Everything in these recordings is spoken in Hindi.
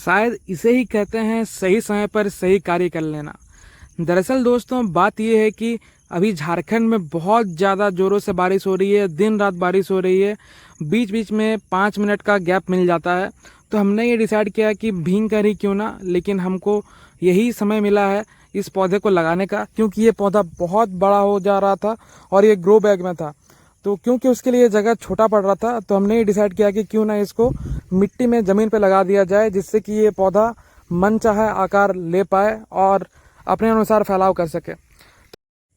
शायद इसे ही कहते हैं सही समय पर सही कार्य कर लेना। दरअसल दोस्तों बात यह है कि अभी झारखंड में बहुत ज़्यादा ज़ोरों से बारिश हो रही है, दिन रात बारिश हो रही है, बीच बीच में 5 मिनट का गैप मिल जाता है। तो हमने ये डिसाइड किया कि भीग कर ही क्यों ना, लेकिन हमको यही समय मिला है इस पौधे को लगाने का, क्योंकि ये पौधा बहुत बड़ा हो जा रहा था और ये ग्रो बैग में था। तो क्योंकि उसके लिए जगह छोटा पड़ रहा था, तो हमने ये डिसाइड किया कि क्यों ना इसको मिट्टी में ज़मीन पे लगा दिया जाए, जिससे कि ये पौधा मनचाहा आकार ले पाए और अपने अनुसार फैलाव कर सके।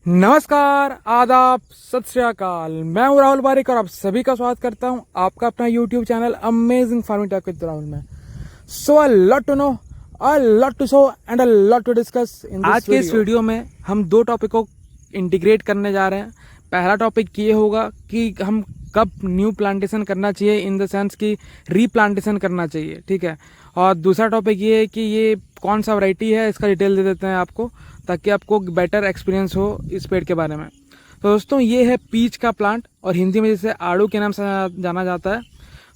नमस्कार, आदाब, सत श्री अकाल। मैं हूं राहुल बारिक और आप सभी का स्वागत करता हूं आपका अपना YouTube channel amazing farming tech with Rahul में। So a lot to know, a lot to show and a lot to discuss in this. आज के इस वीडियो में हम दो टॉपिक को इंटीग्रेट करने जा रहे हैं। पहला टॉपिक ये होगा कि हम कब न्यू प्लांटेशन करना चाहिए, इन द सेंस कि रीप्लांटेशन करना चाहिए, ठीक है। और दूसरा टॉपिक ये है कि ये कौन सा वैरायटी है, इसका डिटेल दे देते हैं आपको, ताकि आपको बेटर एक्सपीरियंस हो इस पेड़ के बारे में। तो दोस्तों ये है पीच का प्लांट और हिंदी में जिसे आड़ू के नाम से जाना जाता है।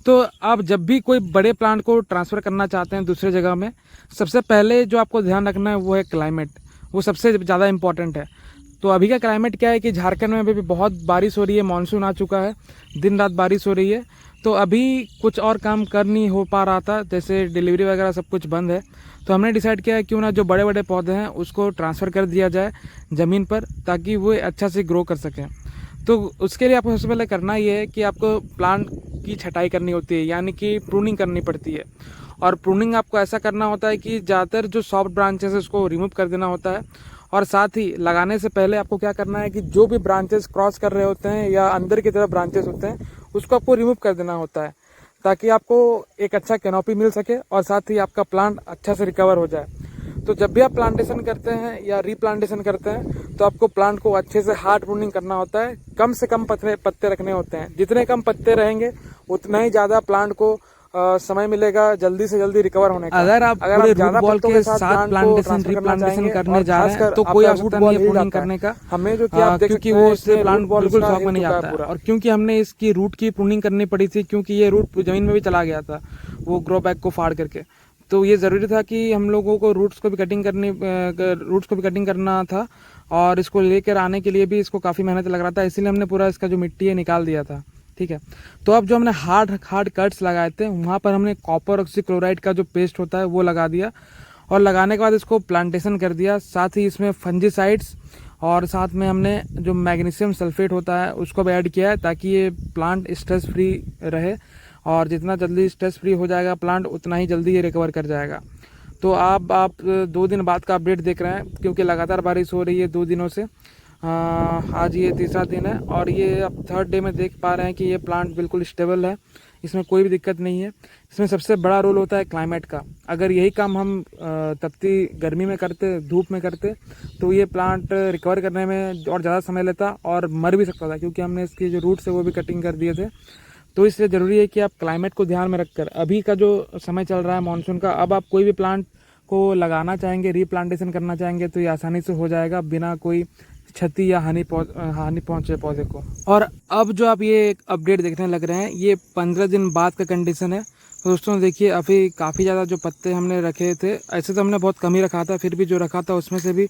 तो आप जब भी कोई बड़े प्लांट को ट्रांसफ़र करना चाहते हैं दूसरे जगह में, सबसे पहले जो आपको ध्यान रखना है वो है क्लाइमेट। वो सबसे ज़्यादा इम्पॉर्टेंट है। तो अभी का क्लाइमेट क्या है कि झारखंड में अभी भी बहुत बारिश हो रही है, मानसून आ चुका है, दिन रात बारिश हो रही है। तो अभी कुछ और काम कर नहीं हो पा रहा था, जैसे डिलीवरी वगैरह सब कुछ बंद है। तो हमने डिसाइड किया है क्यों ना जो बड़े बड़े पौधे हैं उसको ट्रांसफ़र कर दिया जाए ज़मीन पर, ताकि वो अच्छा से ग्रो कर सकें। तो उसके लिए आपको सबसे पहले करना ये है कि आपको प्लांट की छटाई करनी होती है, यानी कि प्रूनिंग करनी पड़ती है। और प्रूनिंग आपको ऐसा करना होता है कि ज़्यादातर जो सॉफ्ट ब्रांचेस है उसको रिमूव कर देना होता है। और साथ ही लगाने से पहले आपको क्या करना है कि जो भी ब्रांचेस क्रॉस कर रहे होते हैं या अंदर की तरफ ब्रांचेस होते हैं उसको आपको रिमूव कर देना होता है, ताकि आपको एक अच्छा कैनोपी मिल सके और साथ ही आपका प्लांट अच्छा से रिकवर हो जाए। तो जब भी आप प्लांटेशन करते हैं या रीप्लांटेशन करते हैं तो आपको प्लांट को अच्छे से हार्ड प्रूनिंग करना होता है। कम से कम पत्ते रखने होते हैं। जितने कम पत्ते रहेंगे उतना ही ज़्यादा प्लांट को समय मिलेगा जल्दी से जल्दी रिकवर होने का। अगर आप पूरे रूट बॉल के साथ प्लांटेशन रीप्लांटेशन करने जा रहे हैं तो कोई आवश्यकता नहीं है प्रूनिंग करने का, हमें जो कि आप देख क्योंकि सकते हैं वो उससे प्लांट बिल्कुल शॉक में नहीं आता है। पूरा। और क्योंकि हमने इसकी रूट की प्रूनिंग करनी पड़ी थी, क्योंकि ये रूट जमीन में भी चला गया था वो ग्रो बैग को फाड़ करके, तो ये ज़रूरी था कि हम लोगों को रूट्स को भी कटिंग करना था। और इसको लेकर आने के लिए भी इसको काफ़ी मेहनत लग रहा था, इसीलिए हमने पूरा इसका जो मिट्टी है निकाल दिया था, ठीक है। तो अब जो हमने हार्ड कट्स लगाए थे वहाँ पर हमने कॉपर ऑक्सीक्लोराइड का जो पेस्ट होता है वो लगा दिया। और लगाने के बाद इसको प्लांटेशन कर दिया। साथ ही इसमें फंजीसाइड्स और साथ में हमने जो मैग्नीशियम सल्फेट होता है उसको भी ऐड किया है, ताकि ये प्लांट स्ट्रेस फ्री रहे। और जितना जल्दी स्ट्रेस फ्री हो जाएगा प्लांट, उतना ही जल्दी ये रिकवर कर जाएगा। तो आप 2 दिन बाद का अपडेट देख रहे हैं, क्योंकि लगातार बारिश हो रही है 2 दिनों से। आज ये तीसरा दिन है और ये अब थर्ड डे में देख पा रहे हैं कि ये प्लांट बिल्कुल स्टेबल है, इसमें कोई भी दिक्कत नहीं है। इसमें सबसे बड़ा रोल होता है क्लाइमेट का। अगर यही काम हम तपती गर्मी में करते, धूप में करते, तो ये प्लांट रिकवर करने में और ज़्यादा समय लेता और मर भी सकता था, क्योंकि हमने इसकी जो रूट्स है वो भी कटिंग कर दिए थे। तो इसलिए ज़रूरी है कि आप क्लाइमेट को ध्यान में रखकर, अभी का जो समय चल रहा है मानसून का, अब आप कोई भी प्लांट को लगाना चाहेंगे, रीप्लांटेशन करना चाहेंगे तो ये आसानी से हो जाएगा बिना कोई क्षति या हानि पहुंचे पौधे को। और अब जो आप ये अपडेट देखने लग रहे हैं, ये 15 दिन बाद का कंडीशन है। तो दोस्तों देखिए, अभी काफ़ी ज़्यादा जो पत्ते हमने रखे थे, ऐसे तो हमने बहुत कम ही रखा था, फिर भी जो रखा था उसमें से भी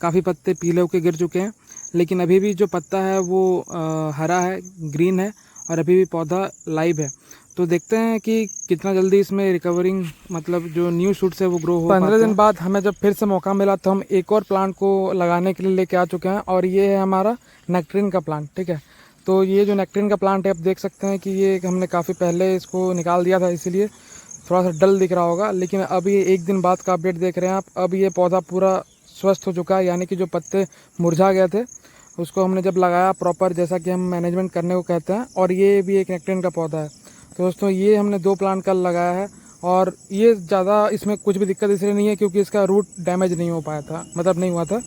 काफ़ी पत्ते पीले होकर गिर चुके हैं। लेकिन अभी भी जो पत्ता है वो हरा है, ग्रीन है और अभी भी पौधा लाइव है। तो देखते हैं कि कितना जल्दी इसमें रिकवरिंग, मतलब जो न्यू शूट्स है वो ग्रो हो। 15 दिन बाद हमें जब फिर से मौका मिला तो हम एक और प्लांट को लगाने के लिए लेके आ चुके हैं, और ये है हमारा नेक्ट्रीन का प्लांट, ठीक है। तो ये जो नेक्ट्रीन का प्लांट है, आप देख सकते हैं कि ये हमने काफ़ी पहले इसको निकाल दिया था, इसीलिए थोड़ा सा डल दिख रहा होगा। लेकिन अब ये 1 दिन बाद का अपडेट देख रहे हैं आप, अब ये पौधा पूरा स्वस्थ हो चुका है, यानी कि जो पत्ते मुरझा गए थे उसको हमने जब लगाया प्रॉपर, जैसा कि हम मैनेजमेंट करने को कहते हैं। और ये भी एक नेक्ट्रीन का पौधा है। तो दोस्तों ये हमने 2 प्लांट कल लगाया है, और ये ज़्यादा इसमें कुछ भी दिक्कत इसलिए नहीं है क्योंकि इसका रूट डैमेज नहीं हो पाया था, मतलब नहीं हुआ था।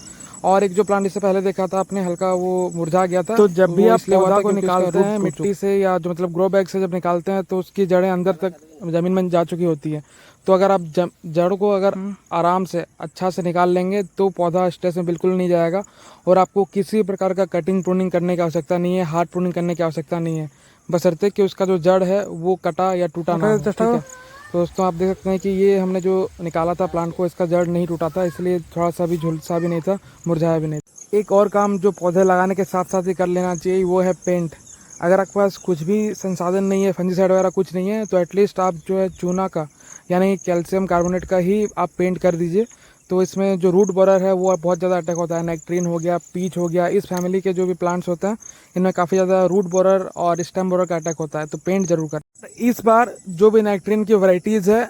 और एक जो प्लांट इससे पहले देखा था आपने, हल्का वो मुरझा गया था। तो जब भी आप पौधा को निकालते हैं मिट्टी से, या जो मतलब ग्रो बैग से जब निकालते हैं, तो उसकी जड़ें अंदर तक ज़मीन में जा चुकी होती है। तो अगर आप जड़ को अगर आराम से अच्छा से निकाल लेंगे तो पौधा स्ट्रेस में बिल्कुल नहीं जाएगा, और आपको किसी प्रकार का कटिंग प्रूनिंग करने की आवश्यकता नहीं है, हार्ड प्रूनिंग करने की आवश्यकता नहीं है, बशर्ते कि उसका जो जड़ है वो कटा या टूटा ना हो, ठीक है। तो दोस्तों आप देख सकते हैं कि ये हमने जो निकाला था प्लांट को, इसका जड़ नहीं टूटा था, इसलिए थोड़ा सा भी झुलसा भी नहीं था, मुरझाया भी नहीं था। एक और काम जो पौधे लगाने के साथ साथ ही कर लेना चाहिए वो है पेंट। अगर आपके पास कुछ भी संसाधन नहीं है, फंजीसाइड वगैरह कुछ नहीं है, तो एटलीस्ट आप जो है चूना का यानी कैल्शियम कार्बोनेट का ही आप पेंट कर दीजिए। तो इसमें जो रूट बोरर है वो बहुत ज़्यादा अटैक होता है। नेक्ट्रीन हो गया, पीच हो गया, इस फैमिली के जो भी प्लांट्स होते हैं इनमें काफ़ी ज़्यादा रूट बोरर और स्टेम बोरर का अटैक होता है, तो पेंट जरूर कर। इस बार जो भी नेक्ट्रीन की वैरायटीज़ है,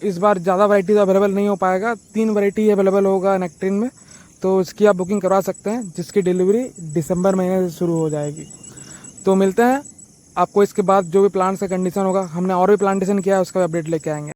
इस बार ज़्यादा वैरायटीज़ अवेलेबल नहीं हो पाएगा, 3 वैरायटी अवेलेबल होगा नेक्ट्रीन में, तो इसकी आप बुकिंग करवा सकते हैं, जिसकी डिलीवरी दिसंबर महीने से शुरू हो जाएगी। तो मिलते हैं आपको इसके बाद जो भी प्लांट्स का कंडीशन होगा, हमने और भी प्लांटेशन किया है उसका भी अपडेट लेके आएंगे।